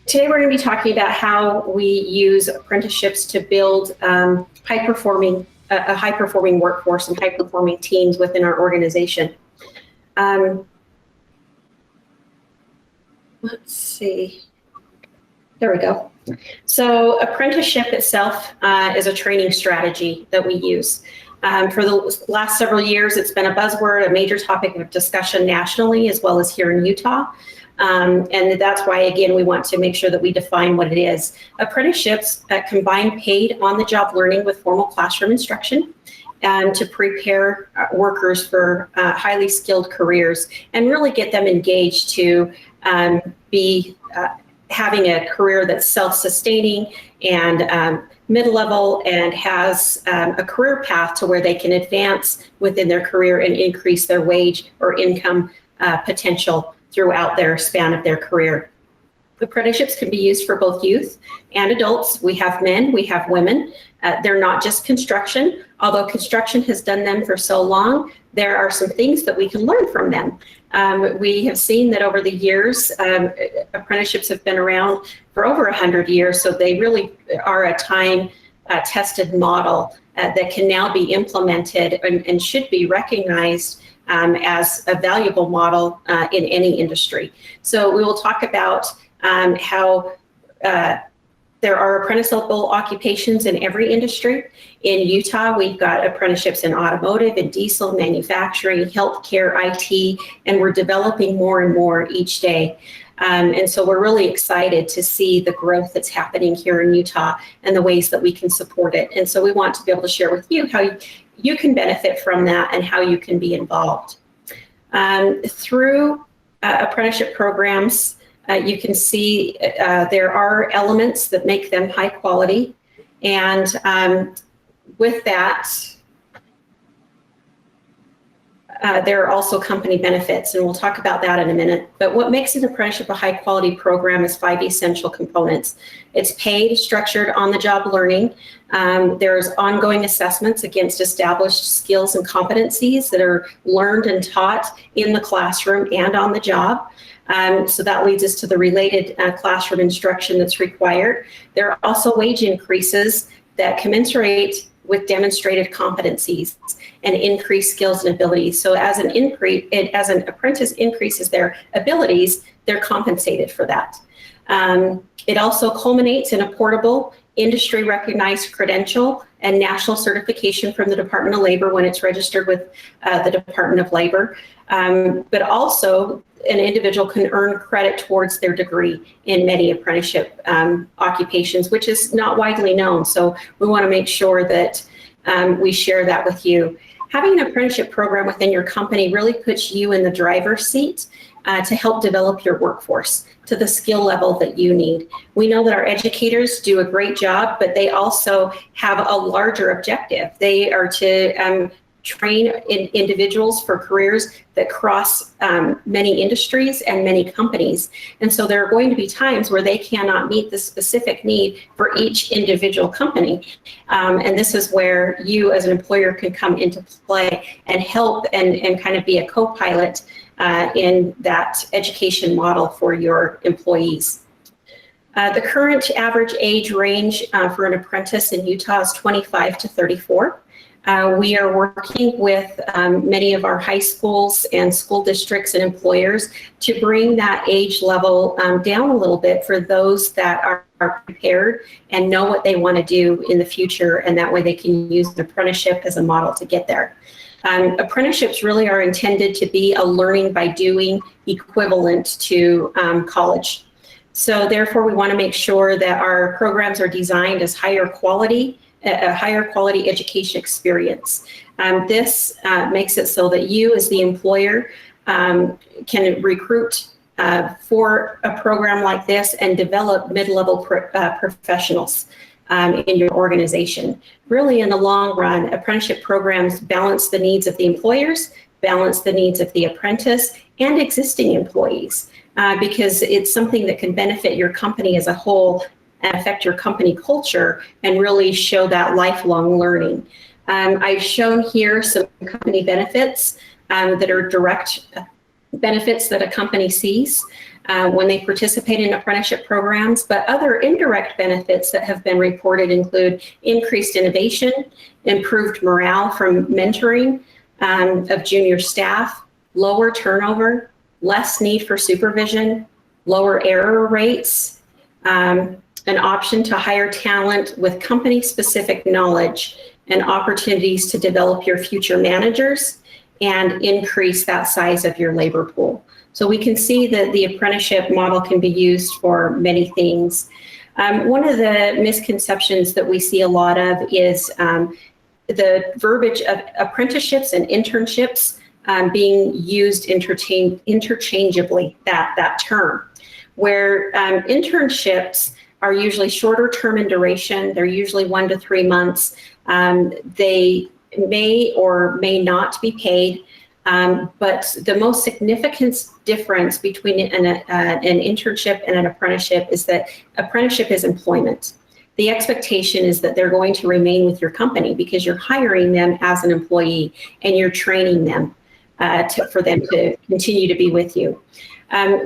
Today we're going to be talking about how we use apprenticeships to build a high-performing workforce and high-performing teams within our organization. Let's see. There we go. So apprenticeship itself is a training strategy that we use. For the last several years, it's been a buzzword, a major topic of discussion nationally, as well as here in Utah. And that's why, again, we want to make sure that we define what it is. Apprenticeships combine paid on-the-job learning with formal classroom instruction to prepare workers for highly skilled careers and really get them engaged to be having a career that's self-sustaining and mid-level and has a career path to where they can advance within their career and increase their wage or income potential throughout their span of their career. Apprenticeships can be used for both youth and adults. We have men, we have women. They're not just construction. Although construction has done them for so long, there are some things that we can learn from them. We have seen that over the years, apprenticeships have been around for over 100 years, so they really are a time-tested model that can now be implemented and should be recognized as a valuable model in any industry. So we will talk about how there are apprenticeable occupations in every industry. In Utah, we've got apprenticeships in automotive and diesel, manufacturing, healthcare, IT, and we're developing more and more each day. And so we're really excited to see the growth that's happening here in Utah and the ways that we can support it. And so we want to be able to share with you how you can benefit from that and how you can be involved. Through apprenticeship programs, you can see there are elements that make them high quality. And with that, there are also company benefits, and we'll talk about that in a minute. But what makes an apprenticeship a high quality program is 5 essential components. It's paid, structured, on-the-job learning. There's ongoing assessments against established skills and competencies that are learned and taught in the classroom and on the job. So that leads us to the related classroom instruction that's required. There are also wage increases that commensurate with demonstrated competencies and increased skills and abilities. So as an apprentice increases their abilities, they're compensated for that. It also culminates in a portable, industry recognized credential and national certification from the Department of Labor when it's registered with the Department of Labor. But also an individual can earn credit towards their degree in many apprenticeship occupations, which is not widely known. So we want to make sure that we share that with you. Having an apprenticeship program within your company really puts you in the driver's seat to help develop your workforce to the skill level that you need. We know that our educators do a great job, but they also have a larger objective. They are to train individuals for careers that cross many industries and many companies. And so there are going to be times where they cannot meet the specific need for each individual company. And this is where you as an employer can come into play and help and kind of be a co-pilot in that education model for your employees. The current average age range for an apprentice in Utah is 25 to 34. We are working with many of our high schools and school districts and employers to bring that age level down a little bit for those that are prepared and know what they want to do in the future, and that way they can use an apprenticeship as a model to get there. Apprenticeships really are intended to be a learning by doing equivalent to college. So therefore, we want to make sure that our programs are designed as a higher quality education experience. This makes it so that you as the employer can recruit for a program like this and develop mid-level professionals in your organization. Really, in the long run, apprenticeship programs balance the needs of the employers, balance the needs of the apprentice and existing employees, because it's something that can benefit your company as a whole and affect your company culture and really show that lifelong learning. I've shown here some company benefits that are direct benefits that a company sees when they participate in apprenticeship programs, but other indirect benefits that have been reported include increased innovation, improved morale from mentoring of junior staff, lower turnover, less need for supervision, lower error rates, an option to hire talent with company-specific knowledge and opportunities to develop your future managers and increase that size of your labor pool. So we can see that the apprenticeship model can be used for many things. One of the misconceptions that we see a lot of is the verbiage of apprenticeships and internships being used interchangeably, that term, where internships are usually shorter term in duration. They're usually 1 to 3 months. They may or may not be paid, but the most significant difference between an internship and an apprenticeship is that apprenticeship is employment. The expectation is that they're going to remain with your company because you're hiring them as an employee and you're training them for them to continue to be with you.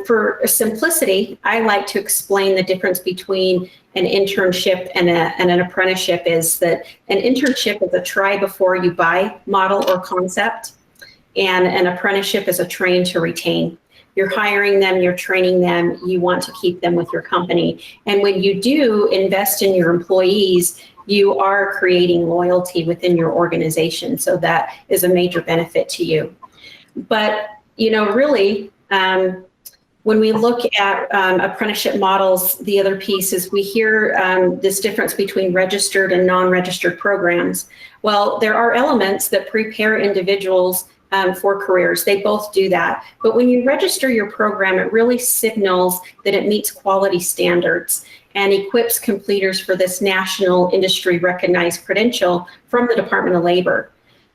For simplicity, I like to explain the difference between an internship and an apprenticeship is that an internship is a try before you buy model or concept, and an apprenticeship is a train to retain. You're hiring them, you're training them, you want to keep them with your company. And when you do invest in your employees, you are creating loyalty within your organization. So that is a major benefit to you. But, really, when we look at apprenticeship models, the other piece is we hear this difference between registered and non-registered programs. Well, there are elements that prepare individuals for careers. They both do that. But when you register your program, it really signals that it meets quality standards and equips completers for this national industry recognized credential from the Department of Labor.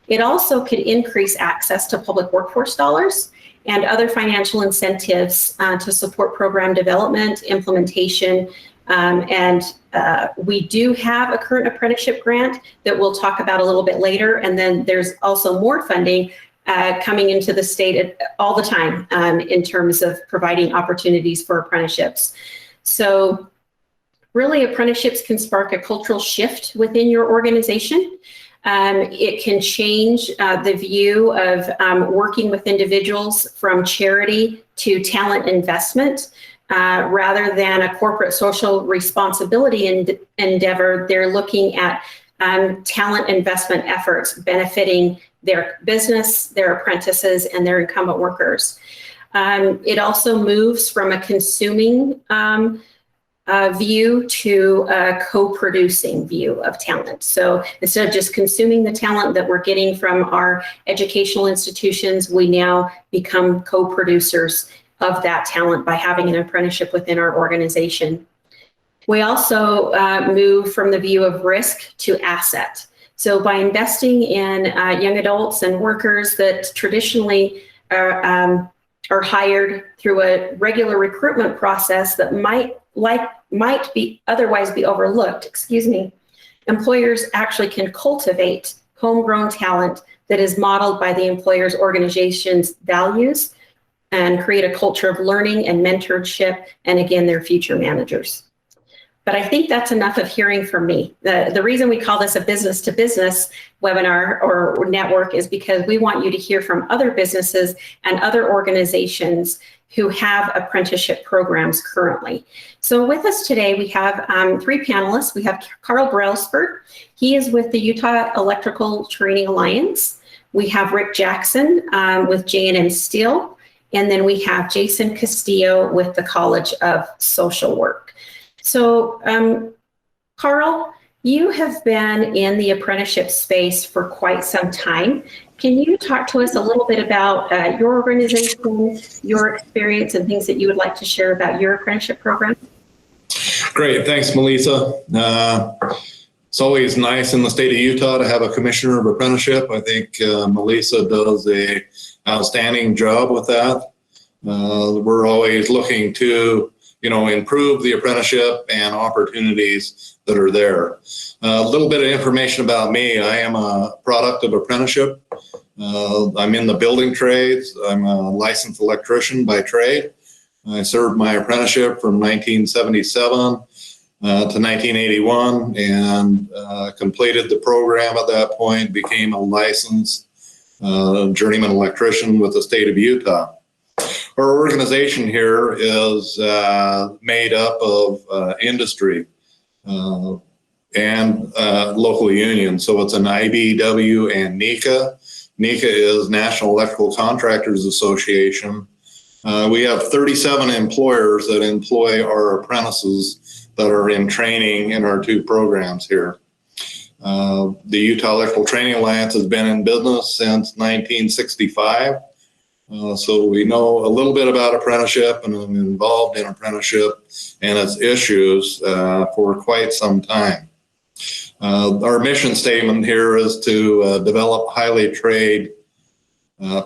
It also could increase access to public workforce dollars and other financial incentives to support program development, implementation, and we do have a current apprenticeship grant that we'll talk about a little bit later. And then there's also more funding coming into the state all the time in terms of providing opportunities for apprenticeships. So really, apprenticeships can spark a cultural shift within your organization. It can change the view of working with individuals from charity to talent investment. Rather than a corporate social responsibility endeavor, they're looking at talent investment efforts benefiting their business, their apprentices, and their incumbent workers. It also moves from a consuming view to a co-producing view of talent. So instead of just consuming the talent that we're getting from our educational institutions, we now become co-producers of that talent by having an apprenticeship within our organization. We also move from the view of risk to asset. So by investing in young adults and workers that traditionally are hired through a regular recruitment process that might be otherwise be overlooked, employers actually can cultivate homegrown talent that is modeled by the employer's organization's values and create a culture of learning and mentorship, and again, their future managers. But I think that's enough of hearing from me. The reason we call this a business-to-business webinar or network is because we want you to hear from other businesses and other organizations who have apprenticeship programs currently. So with us today, we have 3 panelists. We have Karl Brailsford. He is with the Utah Electrical Training Alliance. We have Rick Jackson with J&M Steel. And then we have Jason Castillo with the College of Social Work. So, Karl, you have been in the apprenticeship space for quite some time. Can you talk to us a little bit about your organization, your experience, and things that you would like to share about your apprenticeship program? Great, thanks, Melisa. It's always nice in the state of Utah to have a Commissioner of Apprenticeship. I think Melisa does an outstanding job with that. We're always looking to improve the apprenticeship and opportunities that are there. A little bit of information about me. I am a product of apprenticeship. I'm in the building trades. I'm a licensed electrician by trade. I served my apprenticeship from 1977 to 1981 and completed the program at that point, became a licensed journeyman electrician with the state of Utah. Our organization here is made up of industry and local unions. So it's an IBEW and NECA. NECA is National Electrical Contractors Association. We have 37 employers that employ our apprentices that are in training in our two programs here. The Utah Electrical Training Alliance has been in business since 1965. So we know a little bit about apprenticeship, and I'm involved in apprenticeship and its issues for quite some time. Our mission statement here is to develop highly trained,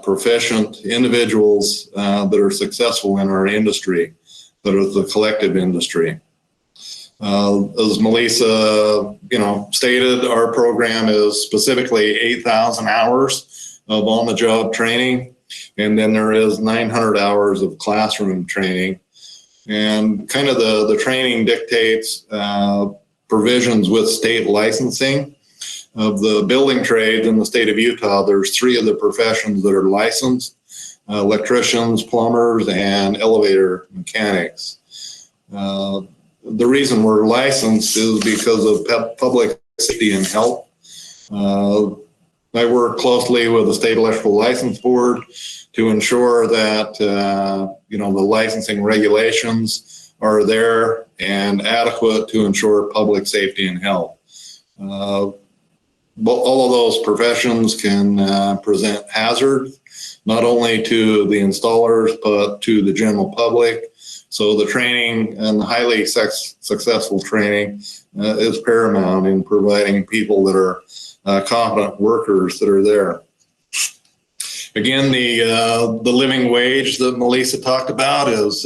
proficient individuals that are successful in our industry, that is the collective industry. As Melisa, stated, our program is specifically 8,000 hours of on-the-job training, and then there is 900 hours of classroom training. And kind of the training dictates provisions with state licensing. Of the building trades in the state of Utah, there's 3 of the professions that are licensed: electricians, plumbers, and elevator mechanics. The reason we're licensed is because of public safety and health. I work closely with the State Electrical License Board to ensure that the licensing regulations are there and adequate to ensure public safety and health. But all of those professions can present hazards, not only to the installers, but to the general public. So the training and highly successful training is paramount in providing people that are competent workers that are there. Again, the living wage that Melisa talked about is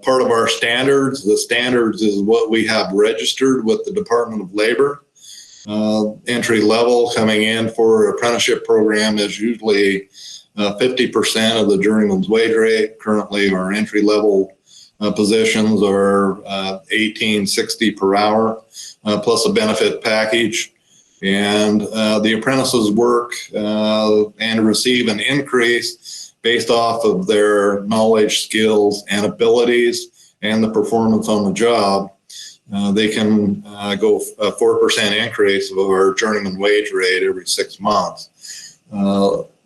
part of our standards. The standards is what we have registered with the Department of Labor. Entry level coming in for apprenticeship program is usually 50% of the journeyman's wage rate. Currently, our entry level positions are $18.60 per hour, plus a benefit package. And the apprentices work and receive an increase based off of their knowledge, skills, and abilities and the performance on the job. They can go a 4% increase of our journeyman wage rate every 6 months,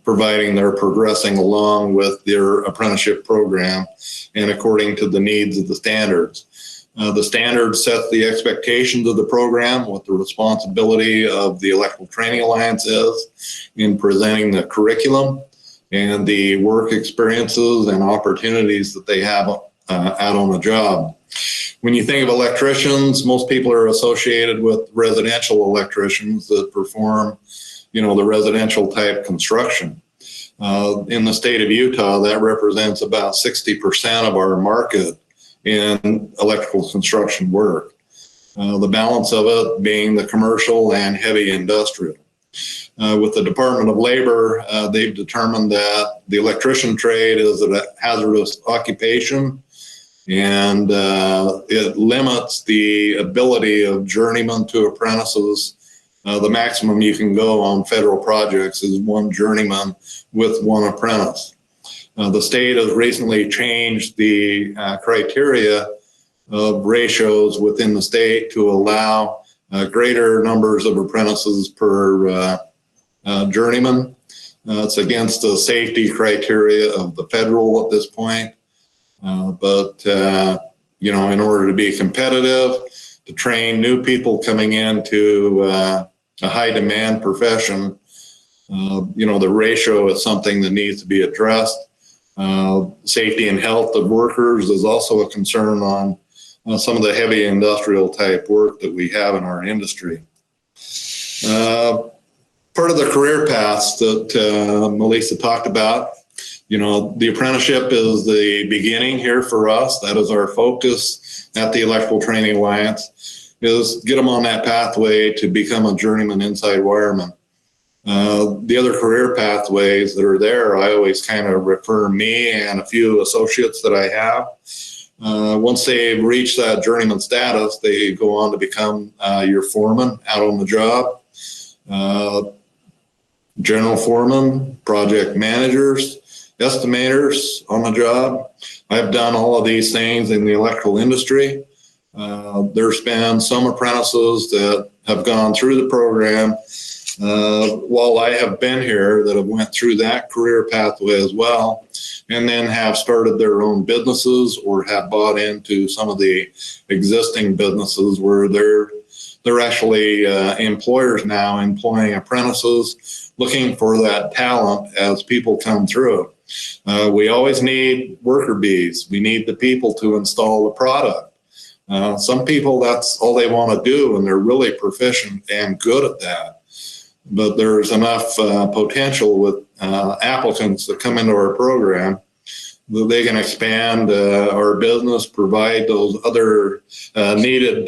providing they're progressing along with their apprenticeship program and according to the needs of the standards. The standards set the expectations of the program, what the responsibility of the Electrical Training Alliance is in presenting the curriculum and the work experiences and opportunities that they have out on the job. When you think of electricians, most people are associated with residential electricians that perform, the residential type construction. In the state of Utah, that represents about 60% of our market in electrical construction work. The balance of it being the commercial and heavy industrial. With the Department of Labor, they've determined that the electrician trade is a hazardous occupation, and it limits the ability of journeymen to apprentices. The maximum you can go on federal projects is 1 journeyman with 1 apprentice. The state has recently changed the criteria of ratios within the state to allow greater numbers of apprentices per journeyman. It's against the safety criteria of the federal at this point. But in order to be competitive, to train new people coming into a high demand profession, the ratio is something that needs to be addressed. Safety and health of workers is also a concern on some of the heavy industrial type work that we have in our industry. Part of the career paths that Melisa talked about, the apprenticeship is the beginning here for us. That is our focus at the Electrical Training Alliance, is get them on that pathway to become a journeyman inside wireman. The other career pathways that are there, I always kind of refer me and a few associates that I have. Once they reach that journeyman status, they go on to become your foreman out on the job, general foreman, project managers, estimators on the job. I've done all of these things in the electrical industry. There's been some apprentices that have gone through the program while I have been here that have went through that career pathway as well, and then have started their own businesses or have bought into some of the existing businesses where they're actually employers now employing apprentices, looking for that talent as people come through. We always need worker bees. We need the people to install the product. Some people, that's all they want to do, and they're really proficient and good at that. But there's enough potential with applicants that come into our program that they can expand our business, provide those other needed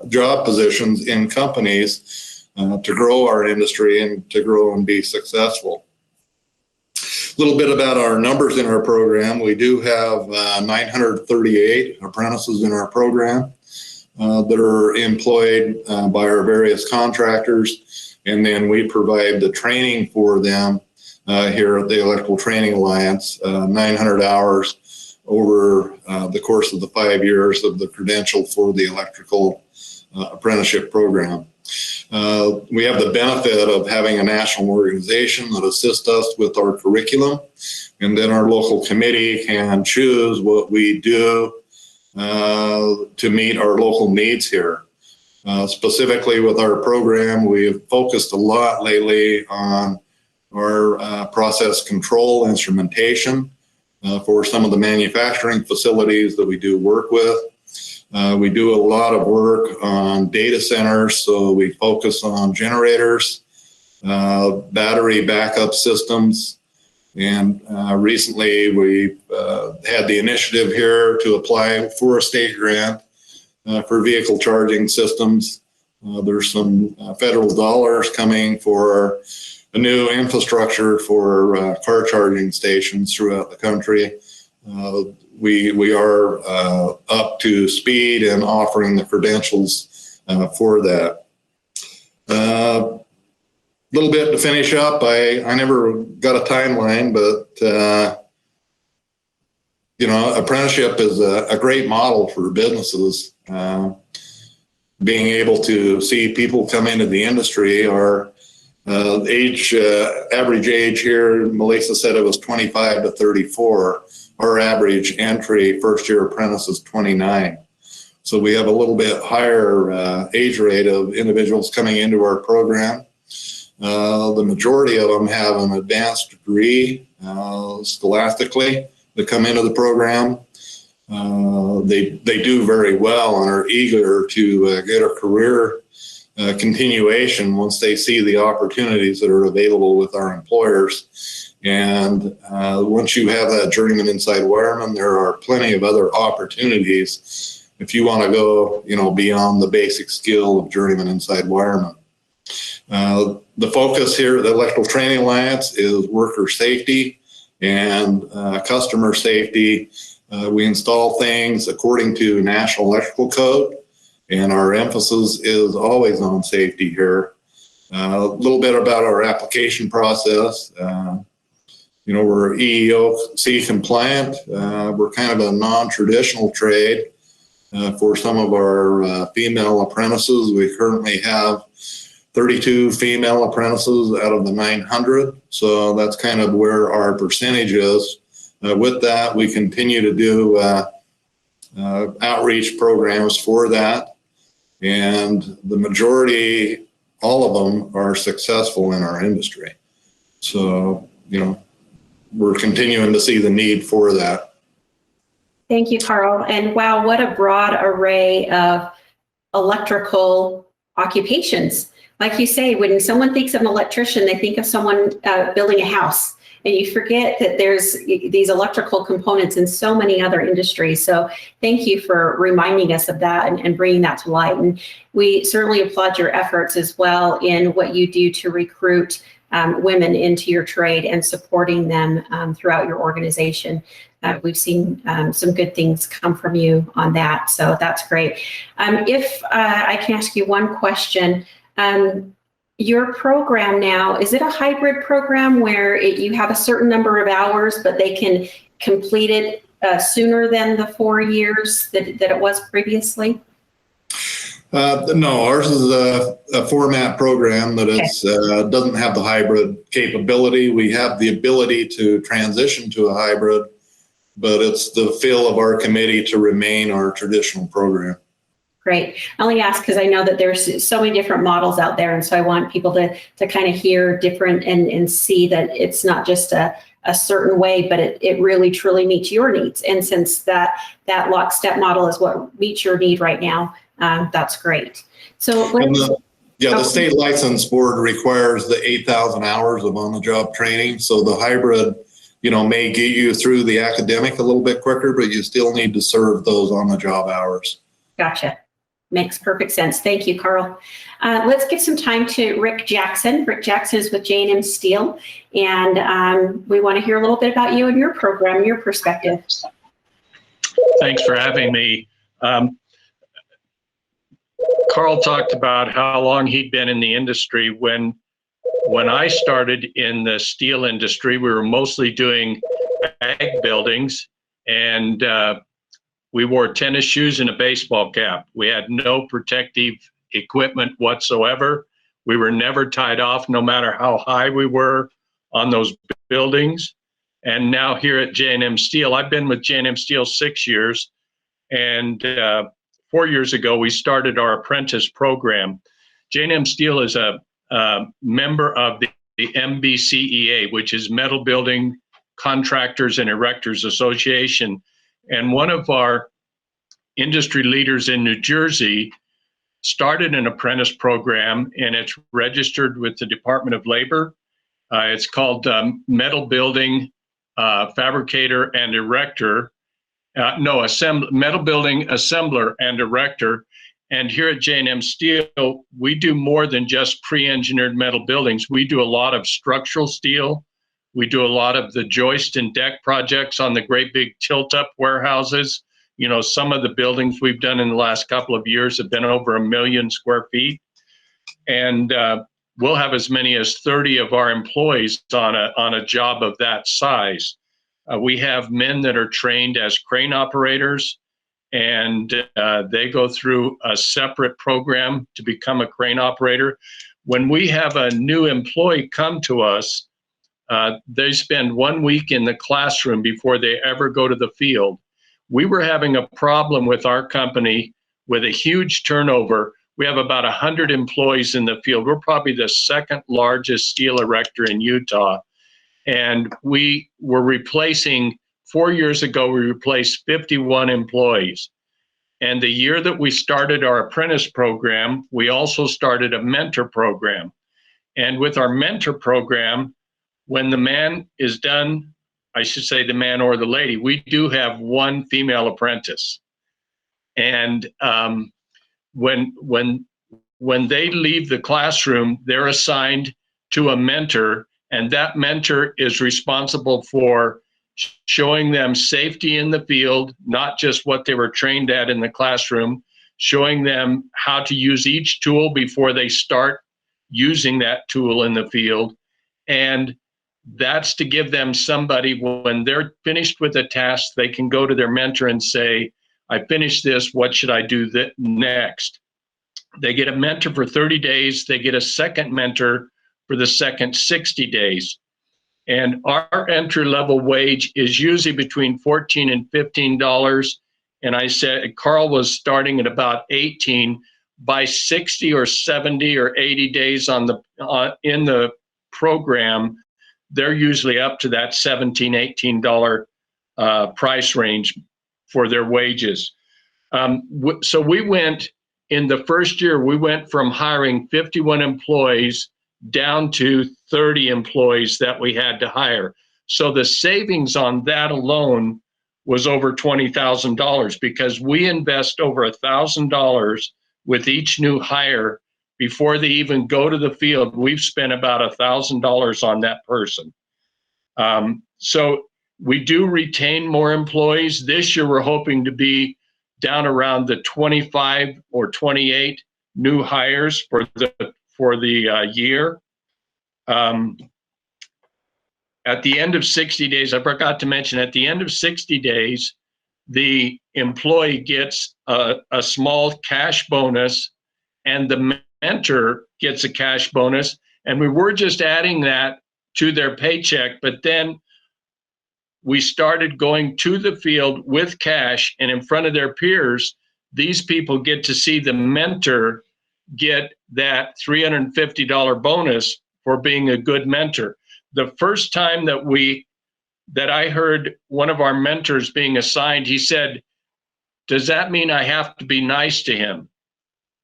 job positions in companies to grow our industry and to grow and be successful. A little bit about our numbers in our program. We do have 938 apprentices in our program that are employed by our various contractors, and then we provide the training for them here at the Electrical Training Alliance, 900 hours over the course of the 5 years of the credential for the electrical apprenticeship program. We have the benefit of having a national organization that assists us with our curriculum, and then our local committee can choose what we do to meet our local needs here. Specifically with our program, we've focused a lot lately on our process control instrumentation for some of the manufacturing facilities that we do work with. We do a lot of work on data centers, so we focus on generators, battery backup systems, and recently we had the initiative here to apply for a state grant for vehicle charging systems. There's some federal dollars coming for a new infrastructure for car charging stations throughout the country. We are up to speed and offering the credentials for that. A little bit to finish up. I never got a timeline, but apprenticeship is a great model for businesses. Being able to see people come into the industry. Our average age here, Melisa said it was 25 to 34. Our average entry first-year apprentice is 29. So we have a little bit higher age rate of individuals coming into our program. The majority of them have an advanced degree scholastically that come into the program. They do very well and are eager to get a career continuation once they see the opportunities that are available with our employers. And once you have that journeyman inside wireman, there are plenty of other opportunities if you want to go, beyond the basic skill of journeyman inside wireman. The focus here at the Electrical Training Alliance is worker safety and customer safety. We install things according to National Electrical Code, and our emphasis is always on safety here. A little bit about our application process. We're EEOC compliant. We're kind of a non-traditional trade for some of our female apprentices. We currently have 32 female apprentices out of the 900. So that's kind of where our percentage is. With that, we continue to do outreach programs for that. And the majority, all of them, are successful in our industry. So, we're continuing to see the need for that. Thank you, Karl. And wow, what a broad array of electrical occupations. Like you say, when someone thinks of an electrician, they think of someone building a house. and you forget that there's these electrical components in so many other industries. So thank you for reminding us of that and bringing that to light. And we certainly applaud your efforts as well in what you do to recruit women into your trade and supporting them throughout your organization. We've seen some good things come from you on that, so that's great. If I can ask you one question, your program now, is it a hybrid program where you have a certain number of hours, but they can complete it sooner than the 4 years that it was previously? No, ours is a format program that doesn't have the hybrid capability. We have the ability to transition to a hybrid, but it's the feel of our committee to remain our traditional program. Great. I only ask because I know that there's so many different models out there, and so I want people to kind of hear different and see that it's not just a certain way, but it really truly meets your needs. And since that lockstep model is what meets your need right now, that's great. So the state license board requires the 8,000 hours of on-the-job training. So the hybrid, may get you through the academic a little bit quicker, but you still need to serve those on-the-job hours. Gotcha. Makes perfect sense. Thank you, Karl. Let's give some time to Rick Jackson. Rick Jackson is with J&M Steel, and we want to hear a little bit about you and your program, your perspective. Thanks for having me. Karl talked about how long he'd been in the industry. When I started in the steel industry, we were mostly doing ag buildings, and we wore tennis shoes and a baseball cap. We had no protective equipment whatsoever. We were never tied off, no matter how high we were on those buildings. And now here at J&M Steel, I've been with J&M Steel 6 years, and 4 years ago, we started our apprentice program. J&M Steel is a member of the MBCEA, which is Metal Building Contractors and Erectors Association. And one of our industry leaders in New Jersey started an apprentice program, and it's registered with the Department of Labor. It's called Metal Building Fabricator and Erector. Metal Building Assembler and Erector. And here at J&M Steel, we do more than just pre-engineered metal buildings. We do a lot of structural steel. We do a lot of the joist and deck projects on the great big tilt-up warehouses. Some of the buildings we've done in the last couple of years have been over 1 million square feet. And we'll have as many as 30 of our employees on a job of that size. We have men that are trained as crane operators, and they go through a separate program to become a crane operator. When we have a new employee come to us, they spend 1 week in the classroom before they ever go to the field. We were having a problem with our company with a huge turnover. We have about 100 employees in the field. We're probably the second largest steel erector in Utah. And we were replacing, 4 years ago, we replaced 51 employees. And the year that we started our apprentice program, we also started a mentor program. And with our mentor program, when the man is done, I should say the man or the lady, we do have one female apprentice. And when they leave the classroom, they're assigned to a mentor, and that mentor is responsible for showing them safety in the field, not just what they were trained at in the classroom, showing them how to use each tool before they start using that tool in the field. And that's to give them somebody, when they're finished with a task, they can go to their mentor and say, I finished this, what should I do next? They get a mentor for 30 days. They get a second mentor for the second 60 days. And our entry-level wage is usually between $14 and $15. And I said, Karl was starting at about 18. By 60 or 70 or 80 days in the program, they're usually up to that $17, $18 price range for their wages. So we went, in the first year, we went from hiring 51 employees down to 30 employees that we had to hire. So the savings on that alone was over $20,000 because we invest over $1,000 with each new hire before they even go to the field. We've spent about $1,000 on that person. So we do retain more employees. This year, we're hoping to be down around the 25 or 28 new hires for the year. At the end of 60 days, I forgot to mention, at the end of 60 days, the employee gets a small cash bonus and the mentor gets a cash bonus. And we were just adding that to their paycheck, but then we started going to the field with cash, and in front of their peers, these people get to see the mentor get that $350 bonus for being a good mentor. The first time that I heard one of our mentors being assigned, he said, "Does that mean I have to be nice to him?"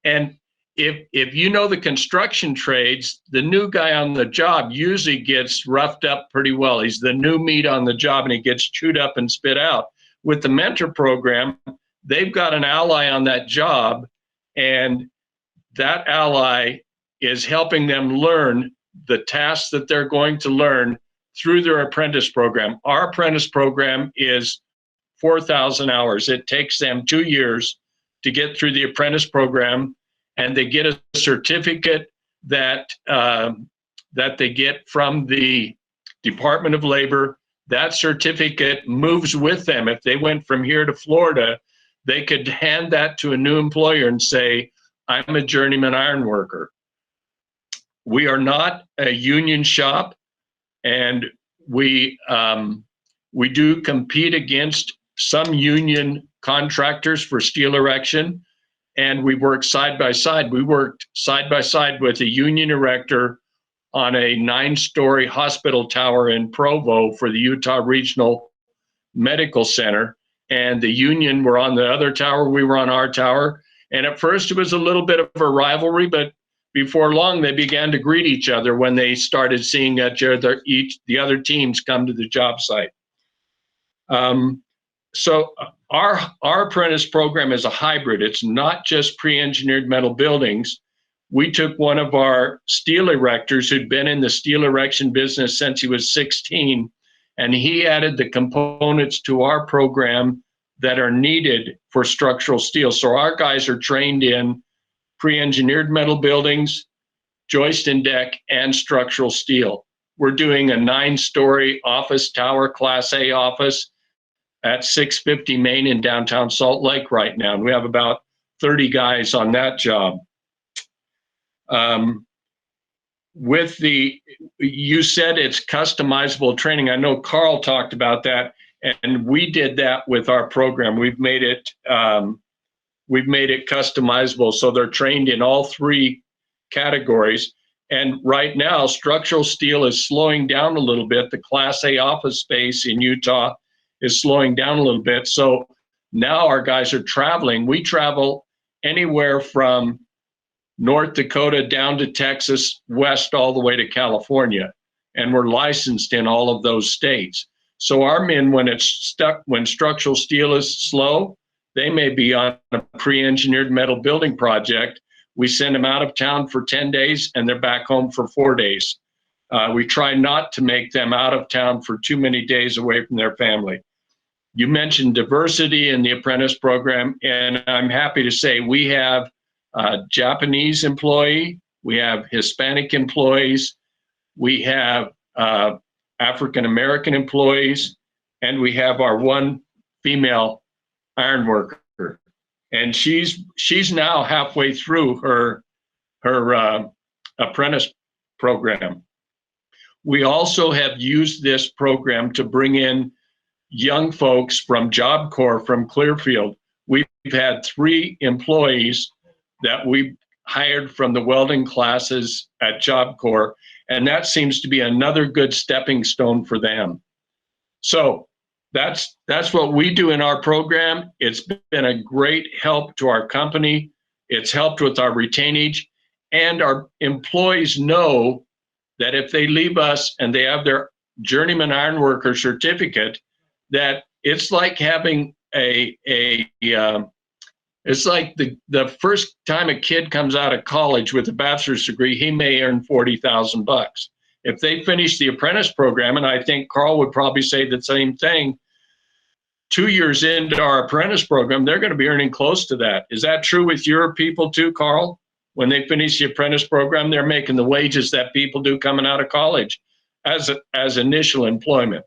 And if you know the construction trades, the new guy on the job usually gets roughed up pretty well. He's the new meat on the job and he gets chewed up and spit out. With the mentor program, they've got an ally on that job, and that ally is helping them learn the tasks that they're going to learn through their apprentice program. Our apprentice program is 4,000 hours. It takes them 2 years to get through the apprentice program, and they get a certificate that they get from the Department of Labor. That certificate moves with them. If they went from here to Florida, they could hand that to a new employer and say, "I'm a journeyman iron worker." We are not a union shop, and we do compete against some union contractors for steel erection, and we work side by side. We worked side by side with a union erector on a 9-story hospital tower in Provo for the Utah Regional Medical Center, and the union were on the other tower, we were on our tower, and at first it was a little bit of a rivalry, but before long they began to greet each other when they started seeing the other teams come to the job site. So our apprentice program is a hybrid. It's not just pre-engineered metal buildings. We took one of our steel erectors who'd been in the steel erection business since he was 16, and he added the components to our program that are needed for structural steel. So our guys are trained in pre-engineered metal buildings, joist and deck, and structural steel. We're doing a 9-story office tower, Class A office, at 650 Main in downtown Salt Lake right now. And we have about 30 guys on that job. You said it's customizable training. I know Karl talked about that, and we did that with our program. We've made it customizable, so they're trained in all 3 categories. And right now, structural steel is slowing down a little bit. The Class A office space in Utah is slowing down a little bit. So now our guys are traveling. We travel anywhere from North Dakota down to Texas, west all the way to California. And we're licensed in all of those states. So our men, when structural steel is slow, they may be on a pre-engineered metal building project. We send them out of town for 10 days and they're back home for 4 days. We try not to make them out of town for too many days away from their family. You mentioned diversity in the apprentice program, and I'm happy to say we have a Japanese employee, we have Hispanic employees, we have African-American employees, and we have our one female iron worker. And she's now halfway through her apprentice program. We also have used this program to bring in young folks from Job Corps from Clearfield. We've had 3 employees that we hired from the welding classes at Job Corps, and that seems to be another good stepping stone for them. So that's what we do in our program. It's been a great help to our company. It's helped with our retainage, and our employees know that if they leave us and they have their journeyman ironworker certificate that it's like having it's like the first time a kid comes out of college with a bachelor's degree, he may earn $40,000. If they finish the apprentice program, and I think Karl would probably say the same thing, 2 years into our apprentice program, they're going to be earning close to that. Is that true with your people too, Karl? When they finish the apprentice program, they're making the wages that people do coming out of college as initial employment.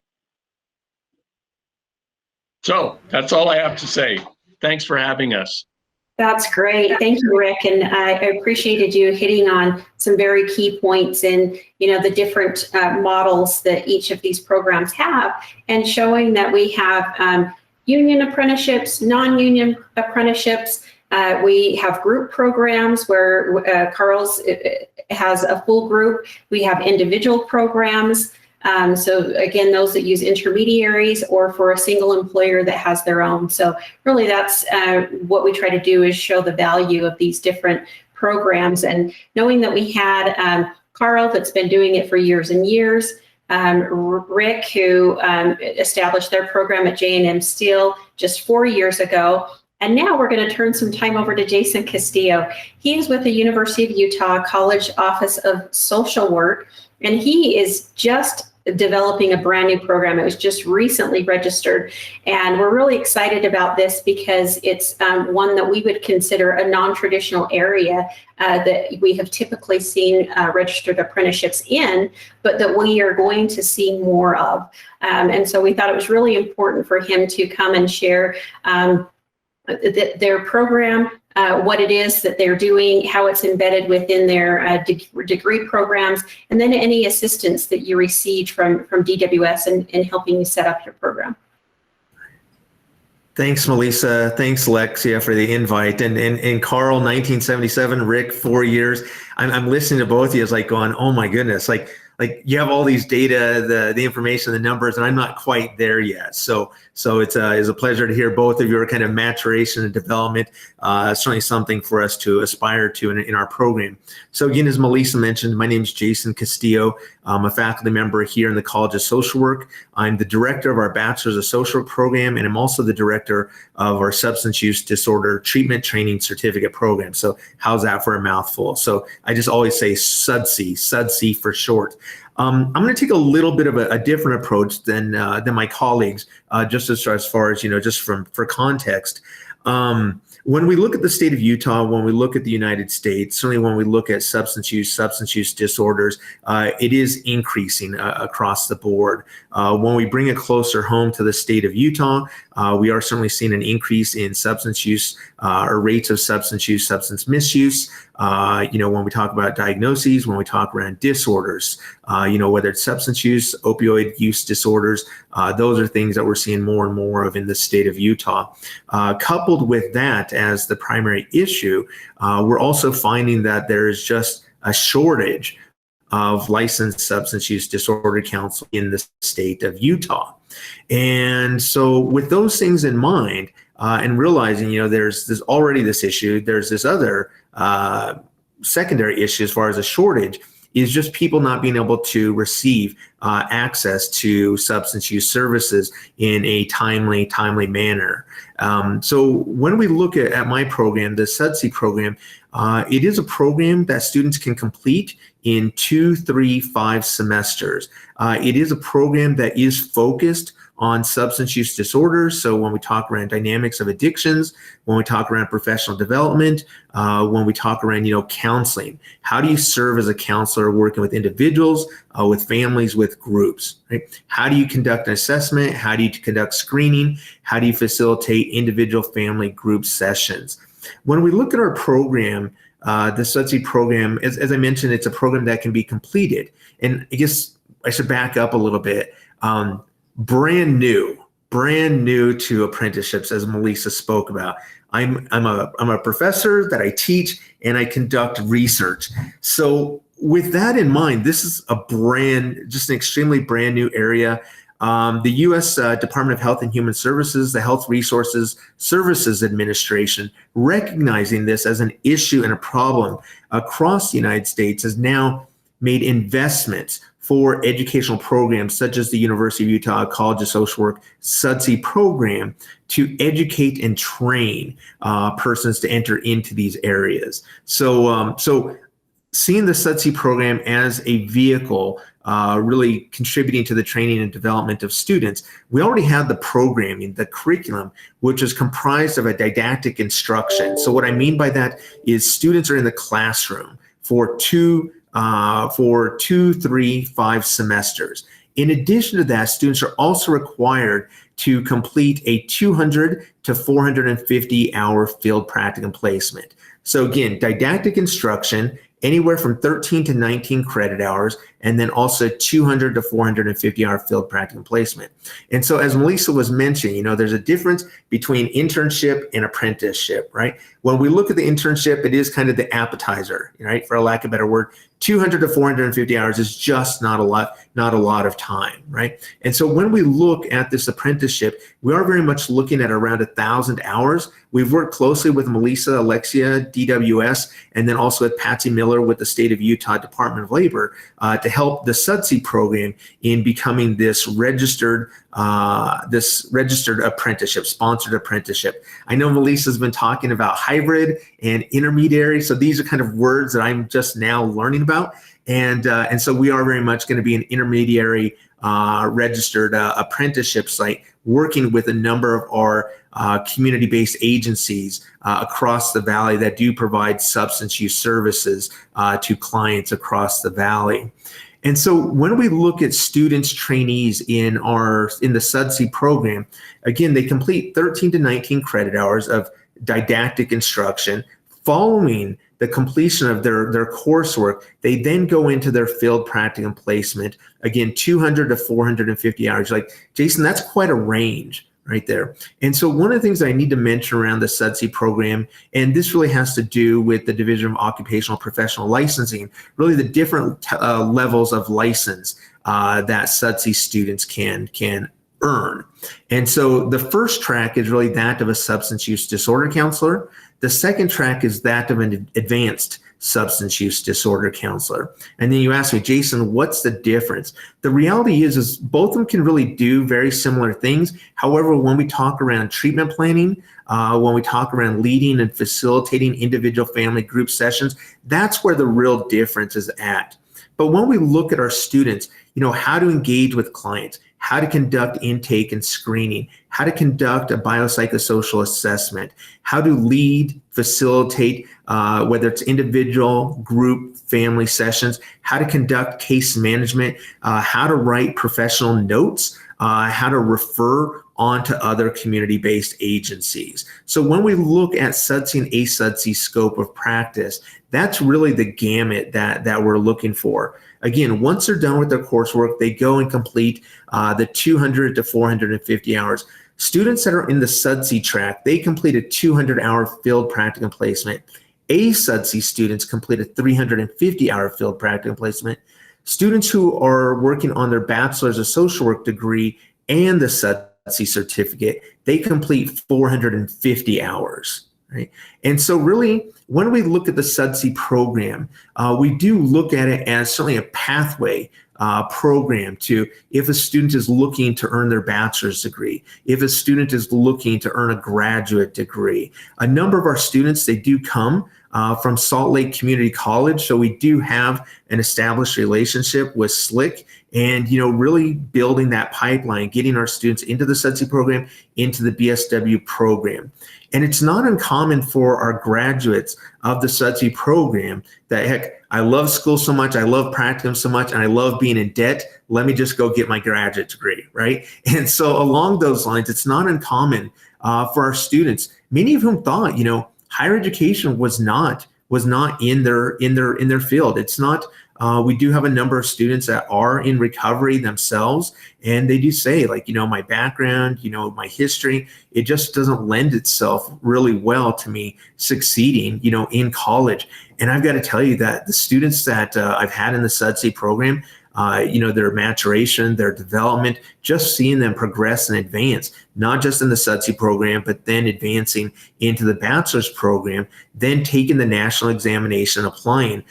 So that's all I have to say. Thanks for having us. That's great. Thank you, Rick. And I appreciated you hitting on some very key points in, the different models that each of these programs have, and showing that we have union apprenticeships, non-union apprenticeships. We have group programs where Karls has a full group. We have individual programs. So again, those that use intermediaries, or for a single employer that has their own. So really that's what we try to do, is show the value of these different programs. And knowing that we had Karl that's been doing it for years and years, Rick, who established their program at J&M Steel just 4 years ago. And now we're going to turn some time over to Jason Castillo. He is with the University of Utah College Office of Social Work, and he is just developing a brand new program. It was just recently registered, and we're really excited about this because it's one that we would consider a non-traditional area that we have typically seen registered apprenticeships in, but that we are going to see more of. And so we thought it was really important for him to come and share their program, what it is that they're doing, how it's embedded within their degree programs, and then any assistance that you received from DWS in helping you set up your program. Thanks, Melisa. Thanks, Alexia, for the invite. And Karl, 1977, Rick, 4 years. I'm listening to both of you as like going, oh my goodness, like you have all these data, the information, the numbers, and I'm not quite there yet. So it's a pleasure to hear both of your kind of maturation and development. Certainly something for us to aspire to in our program. So again, as Melisa mentioned, my name is Jason Castillo. I'm a faculty member here in the College of Social Work. I'm the director of our Bachelor's of Social Work program, and I'm also the director of our Substance Use Disorder Treatment Training Certificate program. So how's that for a mouthful? So I just always say SUDC for short. I'm going to take a little bit of a different approach than my colleagues, just as far as, just for context. When we look at the state of Utah, when we look at the United States, certainly when we look at substance use disorders, it is increasing across the board. When we bring it closer home to the state of Utah, we are certainly seeing an increase in substance use or rates of substance use, substance misuse. When we talk about diagnoses, when we talk around disorders, whether it's substance use, opioid use disorders, those are things that we're seeing more and more of in the state of Utah. Coupled with that as the primary issue, we're also finding that there is just a shortage of licensed substance use disorder counsel in the state of Utah. And so with those things in mind, and realizing, there's already this issue, there's this other secondary issue as far as a shortage, is just people not being able to receive access to substance use services in a timely manner. So when we look at my program, the SUDC program, it is a program that students can complete in 2, 3, 5 semesters. It is a program that is focused on substance use disorders. So when we talk around dynamics of addictions, when we talk around professional development, when we talk around, counseling, how do you serve as a counselor working with individuals, with families, with groups, right? How do you conduct an assessment? How do you conduct screening? How do you facilitate individual, family, group sessions? When we look at our program, the SUDC program, as I mentioned, it's a program that can be completed. And I guess I should back up a little bit. Brand new to apprenticeships, as Melisa spoke about. I'm a professor that I teach and I conduct research. So with that in mind, this is just an extremely brand new area. The U.S. Department of Health and Human Services, the Health Resources Services Administration, recognizing this as an issue and a problem across the United States, has now made investments for educational programs such as the University of Utah College of Social Work SUDSI program to educate and train persons to enter into these areas. So seeing the SUDSI program as a vehicle really contributing to the training and development of students, we already have the programming, the curriculum, which is comprised of a didactic instruction. So what I mean by that is students are in the classroom for 2, 3, 5 semesters. In addition to that, students are also required to complete a 200 to 450 hour field practicum placement. So again, didactic instruction, anywhere from 13 to 19 credit hours, and then also 200 to 450 hour field practicum placement. And so as Melisa was mentioning, there's a difference between internship and apprenticeship, right? When we look at the internship, it is kind of the appetizer, right? For a lack of a better word, 200 to 450 hours is just not a lot of time, right? And so when we look at this apprenticeship, we are very much looking at around 1,000 hours. We've worked closely with Melisa, Alexia, DWS, and then also with Patsy Miller with the State of Utah Department of Labor to help the SUDSI program in becoming this registered apprenticeship, sponsored apprenticeship. I know Melissa's been talking about hybrid and intermediary, so these are kind of words that I'm just now learning about, and so we are very much going to be an intermediary registered apprenticeship site, working with a number of our community-based agencies across the valley that do provide substance use services to clients across the valley. And so when we look at students, trainees in the SUDSI program, again, they complete 13 to 19 credit hours of didactic instruction. Following the completion of their coursework, they then go into their field practicum placement. Again, 200 to 450 hours. Like, Jason, that's quite a range right there. And so one of the things I need to mention around the SUDSI program, and this really has to do with the Division of Occupational Professional Licensing, really the different levels of license that SUDSI students can earn. And so the first track is really that of a substance use disorder counselor. The second track is that of an advanced substance use disorder counselor. And then you ask me, Jason, what's the difference? The reality is both of them can really do very similar things. However, when we talk around treatment planning, when we talk around leading and facilitating individual family group sessions, that's where the real difference is at. But when we look at our students, how to engage with clients, how to conduct intake and screening, how to conduct a biopsychosocial assessment, how to lead, facilitate, whether it's individual, group, family sessions, how to conduct case management, how to write professional notes, how to refer on to other community-based agencies. So when we look at SUDSI and ASUDSI scope of practice, that's really the gamut that we're looking for. Again, once they're done with their coursework, they go and complete the 200 to 450 hours. Students that are in the SUDSI track, they complete a 200-hour field practicum placement. ASUDSI students complete a 350-hour field practicum placement. Students who are working on their bachelor's of social work degree and the SUDSI certificate, they complete 450 hours. Right. And so really, when we look at the SUDSI program, we do look at it as certainly a pathway program to if a student is looking to earn their bachelor's degree, if a student is looking to earn a graduate degree. A number of our students, they do come from Salt Lake Community College. So we do have an established relationship with SLIC and, really building that pipeline, getting our students into the SUDSI program, into the BSW program. And it's not uncommon for our graduates of the SUDSI program that, heck, I love school so much, I love practicum so much, and I love being in debt. Let me just go get my graduate degree, right? And so along those lines, it's not uncommon for our students, many of whom thought, higher education was not in their field. It's not. We do have a number of students that are in recovery themselves, and they do say, my background, my history, it just doesn't lend itself really well to me succeeding, in college. And I've got to tell you that the students that I've had in the SUDSI program, their maturation, their development, just seeing them progress and advance, not just in the SUDSI program, but then advancing into the bachelor's program, then taking the national examination, applying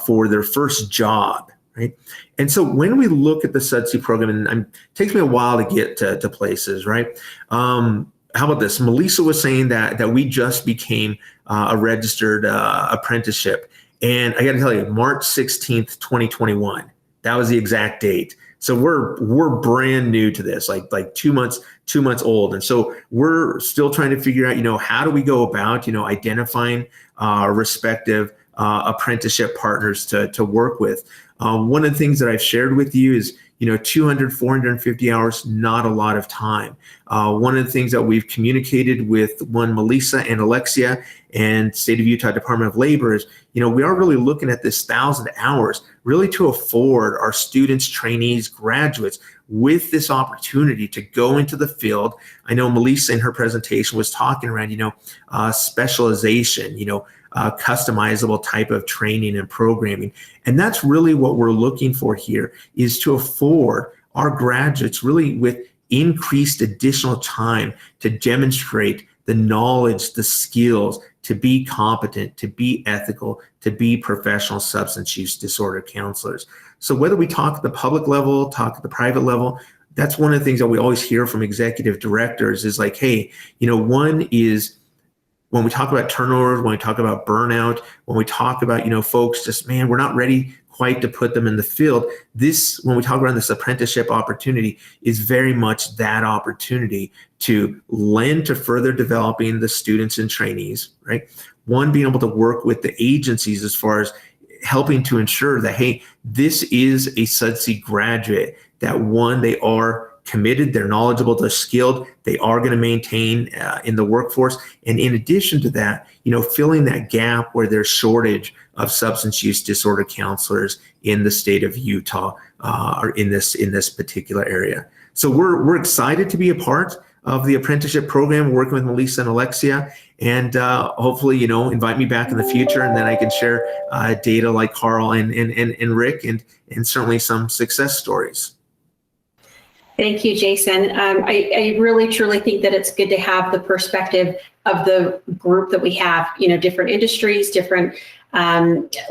for their first job, right? And so when we look at the SUDC program, and it takes me a while to get to places, right? How about this? Melisa was saying that we just became a registered apprenticeship. And I got to tell you, March 16th, 2021, that was the exact date. So we're brand new to this, like 2 months old. And so we're still trying to figure out, how do we go about, identifying our respective apprenticeship partners to work with. One of the things that I've shared with you is, 200, 450 hours, not a lot of time. One of the things that we've communicated with Melisa and Alexia and State of Utah Department of Labor is, we are really looking at this 1,000 hours really to afford our students, trainees, graduates with this opportunity to go into the field. I know Melisa in her presentation was talking around, specialization, customizable type of training and programming. And that's really what we're looking for here, is to afford our graduates really with increased additional time to demonstrate the knowledge, the skills, to be competent, to be ethical, to be professional substance use disorder counselors. So whether we talk at the public level, talk at the private level, that's one of the things that we always hear from executive directors is like, hey, one is when we talk about turnover, when we talk about burnout, when we talk about, folks just, man, we're not ready quite to put them in the field. This, when we talk around this apprenticeship opportunity, is very much that opportunity to lend to further developing the students and trainees, right? One, being able to work with the agencies as far as helping to ensure that, hey, this is a SUDC graduate, that one, they are committed, they're knowledgeable, they're skilled, they are going to maintain in the workforce. And in addition to that, filling that gap where there's shortage of substance use disorder counselors in the state of Utah or in this particular area. So we're excited to be a part of the apprenticeship program, working with Melisa and Alexia, and hopefully, invite me back in the future, and then I can share data like Karl and Rick, and certainly some success stories. Thank you, Jason. I really, truly think that it's good to have the perspective of the group that we have, different industries, different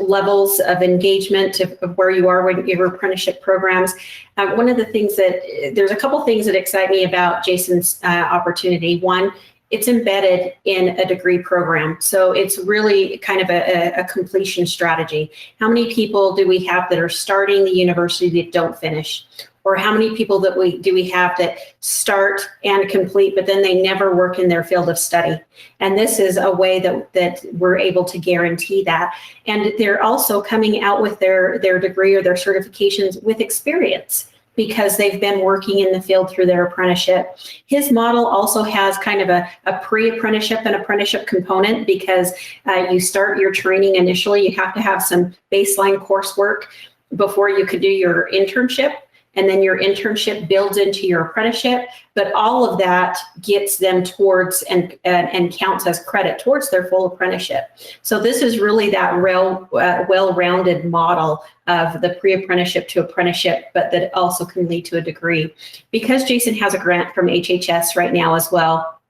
levels of engagement of where you are with your apprenticeship programs. One of the things there's a couple things that excite me about Jason's opportunity. One, it's embedded in a degree program. So it's really kind of a completion strategy. How many people do we have that are starting the university that don't finish? Or how many people do we have that start and complete, but then they never work in their field of study? And this is a way that we're able to guarantee that. And they're also coming out with their degree or their certifications with experience, because they've been working in the field through their apprenticeship. His model also has kind of a pre-apprenticeship and apprenticeship component, because you start your training initially. You have to have some baseline coursework before you could do your internship. And then your internship builds into your apprenticeship, but all of that gets them towards and counts as credit towards their full apprenticeship. So this is really that well-rounded model of the pre-apprenticeship to apprenticeship, but that also can lead to a degree. Because Jason has a grant from HHS right now as well,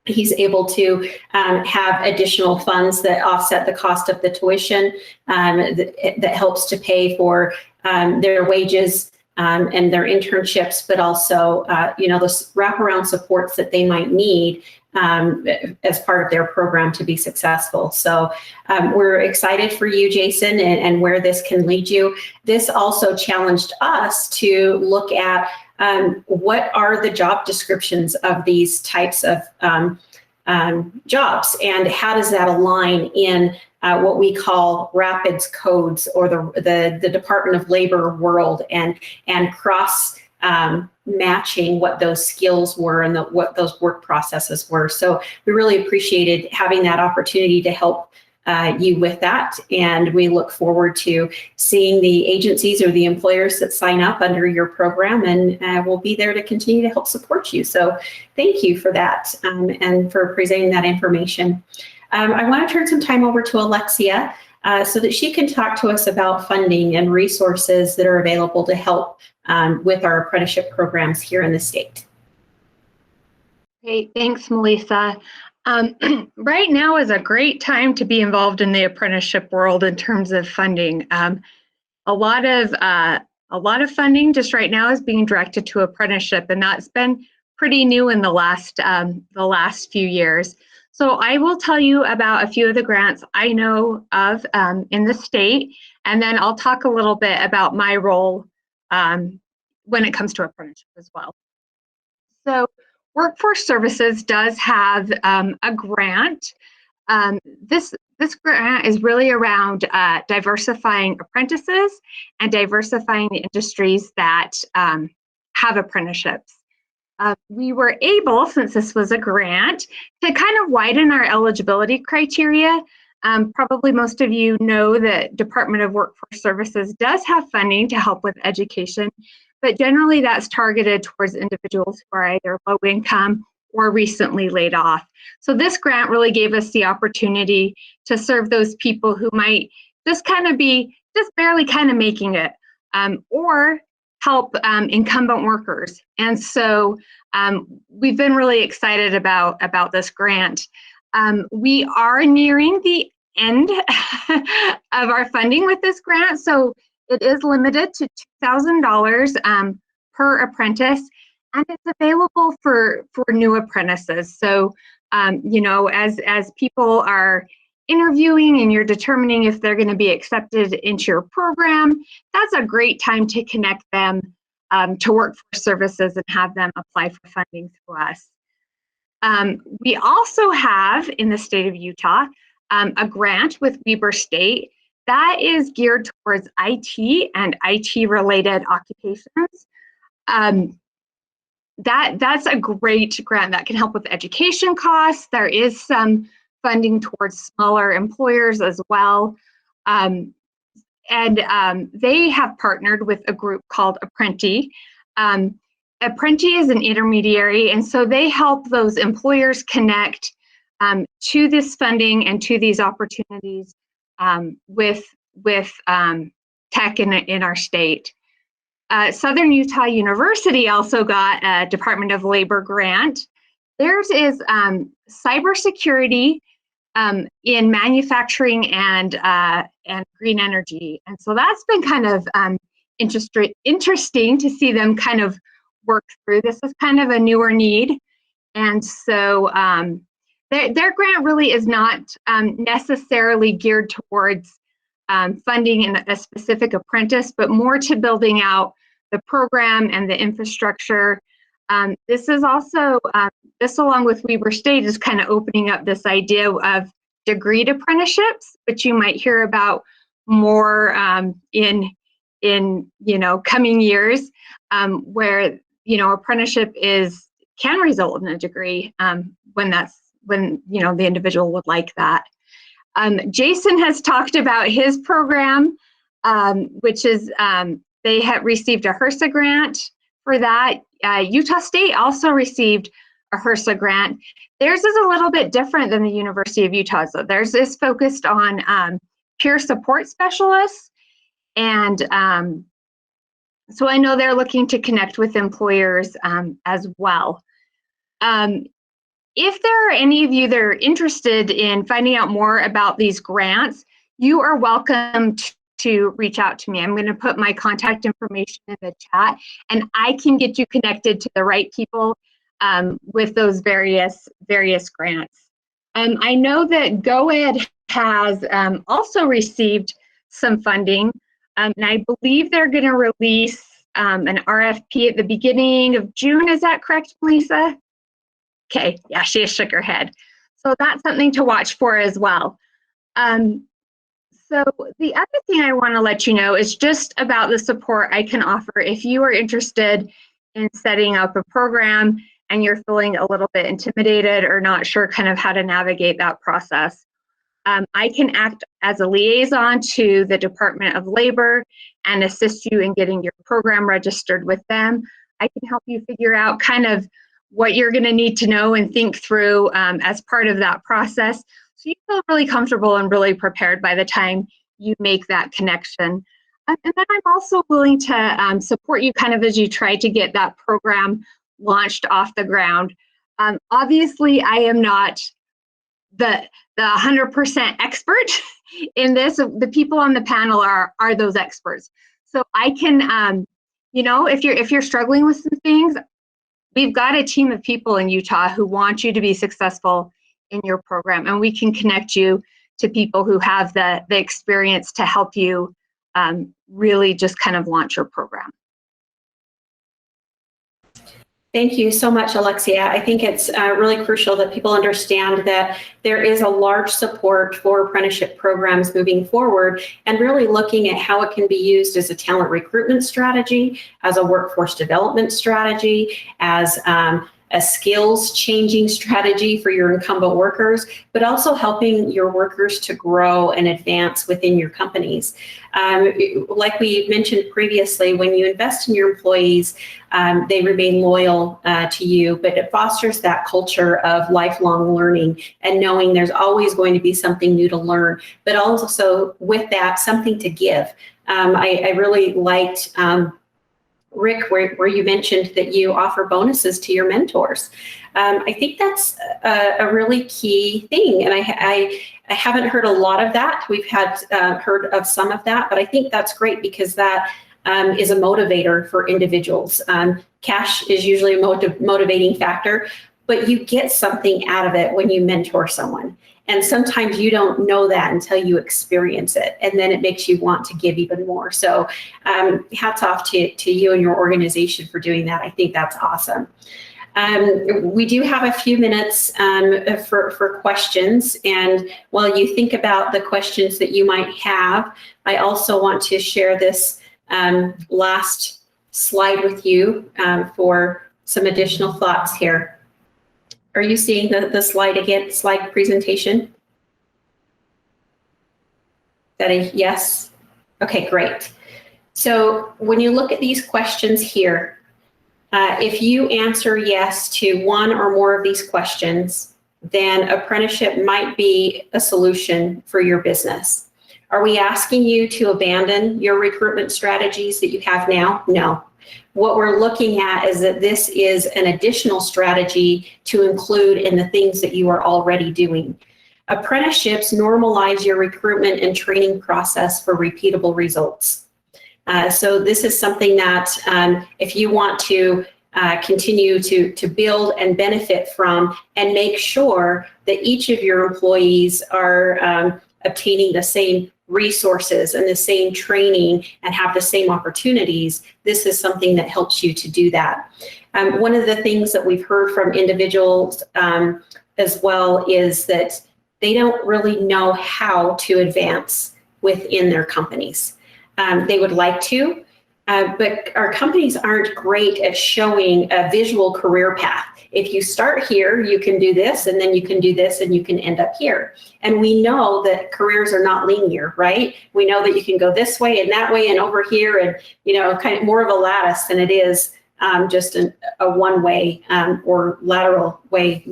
he's able to have additional funds that offset the cost of the tuition, that helps to pay for their wages, and their internships, but also, those wraparound supports that they might need as part of their program to be successful. So we're excited for you, Jason, and where this can lead you. This also challenged us to look at what are the job descriptions of these types of jobs, and how does that align in what we call RAPIDS codes, or the Department of Labor world, and cross matching what those skills were and what those work processes were. So we really appreciated having that opportunity to help you with that. And we look forward to seeing the agencies or the employers that sign up under your program, and we'll be there to continue to help support you. So thank you for that, and for presenting that information. I want to turn some time over to Alexia so that she can talk to us about funding and resources that are available to help with our apprenticeship programs here in the state. Great, thanks, Melisa. Right now is a great time to be involved in the apprenticeship world in terms of funding. a lot of funding just right now is being directed to apprenticeship, and that's been pretty new in the last few years. So I will tell you about a few of the grants I know of in the state, and then I'll talk a little bit about my role when it comes to apprenticeship as well. So Workforce Services does have a grant. This grant is really around diversifying apprentices and diversifying the industries that have apprenticeships. We were able, since this was a grant, to kind of widen our eligibility criteria. Probably most of you know that Department of Workforce Services does have funding to help with education, but generally that's targeted towards individuals who are either low income or recently laid off. So this grant really gave us the opportunity to serve those people who might just kind of be just barely kind of making it, or help incumbent workers. And so we've been really excited about this grant. We are nearing the end of our funding with this grant, so it is limited to $2,000 per apprentice, and it's available for new apprentices. So you know, as people are interviewing and you're determining if they're going to be accepted into your program, that's a great time to connect them to Workforce Services and have them apply for funding through us. We also have in the state of Utah a grant with Weber State that is geared towards IT and IT related occupations. That's a great grant that can help with education costs. There is some funding towards smaller employers as well. They have partnered with a group called Apprenti. Apprenti is an intermediary, and so they help those employers connect to this funding and to these opportunities with tech in our state. Southern Utah University also got a Department of Labor grant. Theirs is cybersecurity in manufacturing and green energy, and so that's been kind of interesting to see them kind of work through. This is kind of a newer need, and so their grant really is not necessarily geared towards funding in a specific apprentice, but more to building out the program and the infrastructure. This is also, this along with Weber State is kind of opening up this idea of degreed apprenticeships, which you might hear about more in you know, coming years, where, you know, apprenticeship can result in a degree when you know, the individual would like that. Jason has talked about his program, which is they have received a HRSA grant for that. Utah State also received a HRSA grant. Theirs is a little bit different than the University of Utah. So theirs is focused on peer support specialists. And so I know they're looking to connect with employers as well. If there are any of you that are interested in finding out more about these grants, you are welcome to reach out to me. I'm going to put my contact information in the chat, and I can get you connected to the right people with those various grants. I know that GoEd has also received some funding, and I believe they're going to release an RFP at the beginning of June. Is that correct, Melisa? Okay, yeah, she has shook her head. So that's something to watch for as well. So the other thing I want to let you know is just about the support I can offer if you are interested in setting up a program and you're feeling a little bit intimidated or not sure kind of how to navigate that process. I can act as a liaison to the Department of Labor and assist you in getting your program registered with them. I can help you figure out kind of what you're going to need to know and think through as part of that process, so you feel really comfortable and really prepared by the time you make that connection. And then I'm also willing to support you kind of as you try to get that program launched off the ground. Obviously, I am not the 100% expert in this. The people on the panel are those experts. So I can, if you're struggling with some things, we've got a team of people in Utah who want you to be successful in your program, and we can connect you to people who have the experience to help you really just kind of launch your program. Thank you so much, Alexia. I think it's really crucial that people understand that there is a large support for apprenticeship programs moving forward, and really looking at how it can be used as a talent recruitment strategy, as a workforce development strategy, as a skills changing strategy for your incumbent workers, but also helping your workers to grow and advance within your companies. Like we mentioned previously, when you invest in your employees, they remain loyal to you, but it fosters that culture of lifelong learning and knowing there's always going to be something new to learn, but also with that, something to give. I really liked Rick, where you mentioned that you offer bonuses to your mentors. I think that's a really key thing, and I haven't heard a lot of that. We've had heard of some of that, but I think that's great because that is a motivator for individuals. Cash is usually a motivating factor, but you get something out of it when you mentor someone. And sometimes you don't know that until you experience it, and then it makes you want to give even more. So hats off to you and your organization for doing that. I think that's awesome. We do have a few minutes for questions, and while you think about the questions that you might have, I also want to share this last slide with you for some additional thoughts here. Are you seeing the slide again, slide presentation? Is that a yes? Okay, great. So when you look at these questions here, if you answer yes to one or more of these questions, then apprenticeship might be a solution for your business. Are we asking you to abandon your recruitment strategies that you have now? No. What we're looking at is that this is an additional strategy to include in the things that you are already doing. Apprenticeships normalize your recruitment and training process for repeatable results. So this is something that if you want to continue to build and benefit from, and make sure that each of your employees are obtaining the same resources and the same training and have the same opportunities, this is something that helps you to do that. One of the things that we've heard from individuals as well is that they don't really know how to advance within their companies. They would like to, but our companies aren't great at showing a visual career path. If you start here, you can do this, and then you can do this, and you can end up here. And we know that careers are not linear, right? We know that you can go this way and that way and over here, and kind of more of a lattice than it is just a one-way or lateral way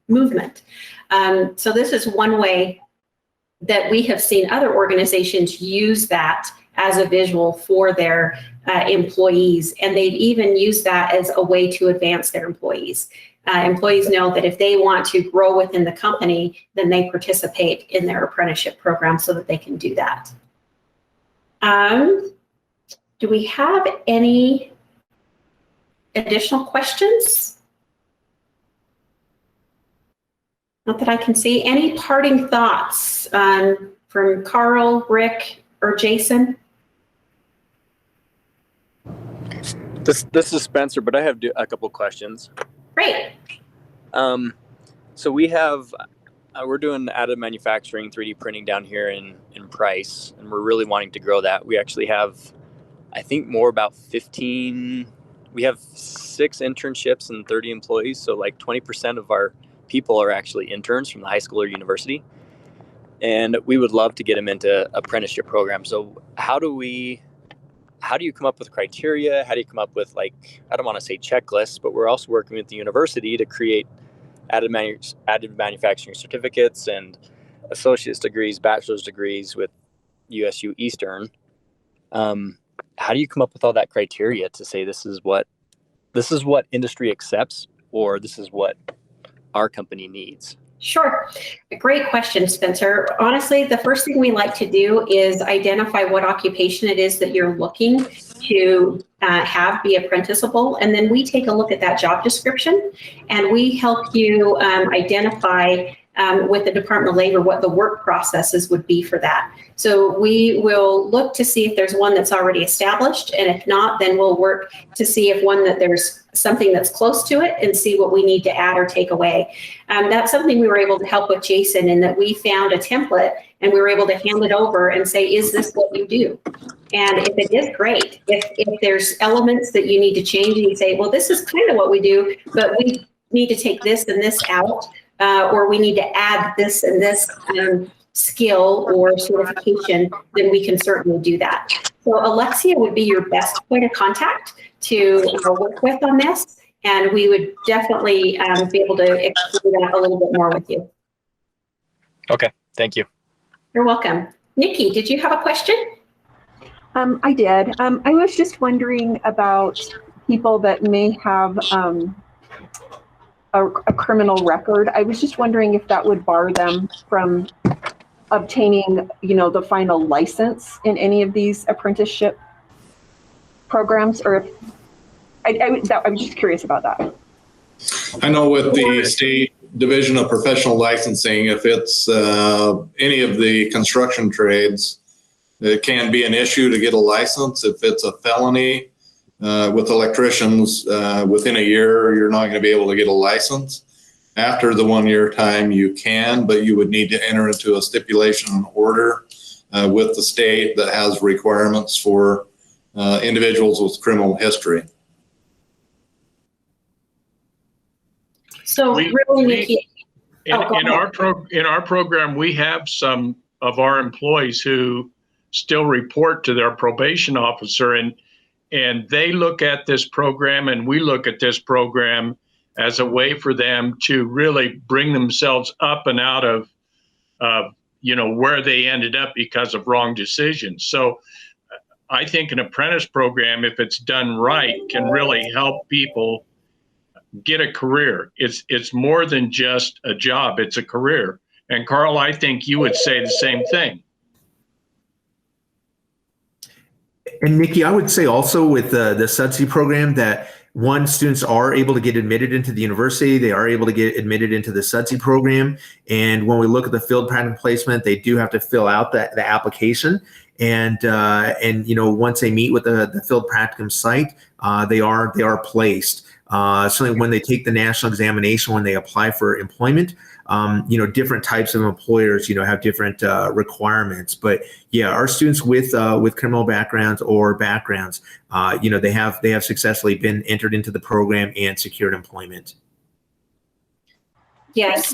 movement. So this is one way that we have seen other organizations use that as a visual for their employees, and they've even used that as a way to advance their employees. Employees know that if they want to grow within the company, then they participate in their apprenticeship program so that they can do that. Do we have any additional questions? Not that I can see. Any parting thoughts from Karl, Rick, or Jason? This is Spencer, but I have a couple questions. Great. So we're doing additive manufacturing, 3D printing down here in Price, and we're really wanting to grow that. We actually have, I think, we have 6 internships and 30 employees. So like 20% of our people are actually interns from the high school or university. And we would love to get them into apprenticeship programs. So how do you come up with criteria? How do you come up with, I don't want to say checklists, but we're also working with the university to create additive manufacturing certificates and associate's degrees, bachelor's degrees with USU Eastern. How do you come up with all that criteria to say this is what industry accepts, or this is what our company needs? Sure. A great question, Spencer. Honestly, the first thing we like to do is identify what occupation it is that you're looking to have be apprenticeable. And then we take a look at that job description and we help you identify with the Department of Labor what the work processes would be for that. So we will look to see if there's one that's already established, and if not, then we'll work to see if there's something that's close to it and see what we need to add or take away. That's something we were able to help with Jason, in that we found a template and we were able to hand it over and say, is this what you do? And if it is, great. If there's elements that you need to change and you say, well, this is kind of what we do, but we need to take this and this out, or we need to add this and this skill or certification, then we can certainly do that. So Alexia would be your best point of contact to work with on this, and we would definitely be able to explore that a little bit more with you. Okay, thank you. You're welcome. Nikki, did you have a question? I did. I was just wondering about people that may have a criminal record. I was just wondering if that would bar them from obtaining, the final license in any of these apprenticeship programs, or if I'm just curious about that. I know with the State Division of Professional Licensing, if it's any of the construction trades, it can be an issue to get a license. If it's a felony with electricians, within a year, you're not going to be able to get a license. After the 1 year time, you can, but you would need to enter into a stipulation order with the state that has requirements for individuals with criminal history. So really, Nikki, in our program, we have some of our employees who still report to their probation officer, and they look at this program and we look at this program as a way for them to really bring themselves up and out of, where they ended up because of wrong decisions. So I think an apprentice program, if it's done right, can really help people get a career. It's more than just a job, it's a career. And Karl, I think you would say the same thing. And Nikki, I would say also with the subsidy program that students are able to get admitted into the university. They are able to get admitted into the subsidy program. And when we look at the field practicum placement, they do have to fill out the application. And once they meet with the field practicum site, they are placed. Certainly when they take the national examination, when they apply for employment, different types of employers, have different requirements. But yeah, our students with criminal backgrounds or backgrounds, they have successfully been entered into the program and secured employment. Yes.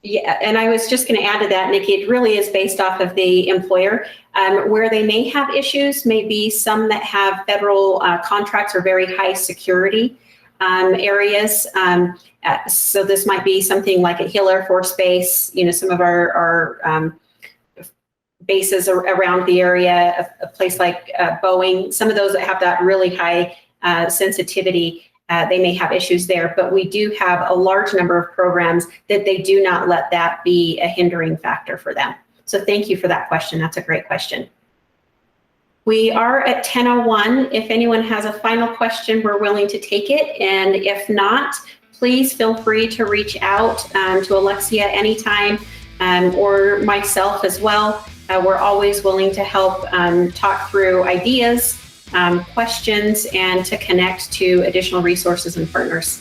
Yeah, and I was just going to add to that, Nikki, it really is based off of the employer. Where they may have issues, may be some that have federal contracts or very high security areas. So this might be something like at Hill Air Force Base, some of our bases around the area, a place like Boeing, some of those that have that really high sensitivity, they may have issues there, but we do have a large number of programs that they do not let that be a hindering factor for them. So thank you for that question. That's a great question. We are at 10:01. If anyone has a final question, we're willing to take it. And if not, please feel free to reach out to Alexia anytime or myself as well. We're always willing to help talk through ideas, questions, and to connect to additional resources and partners.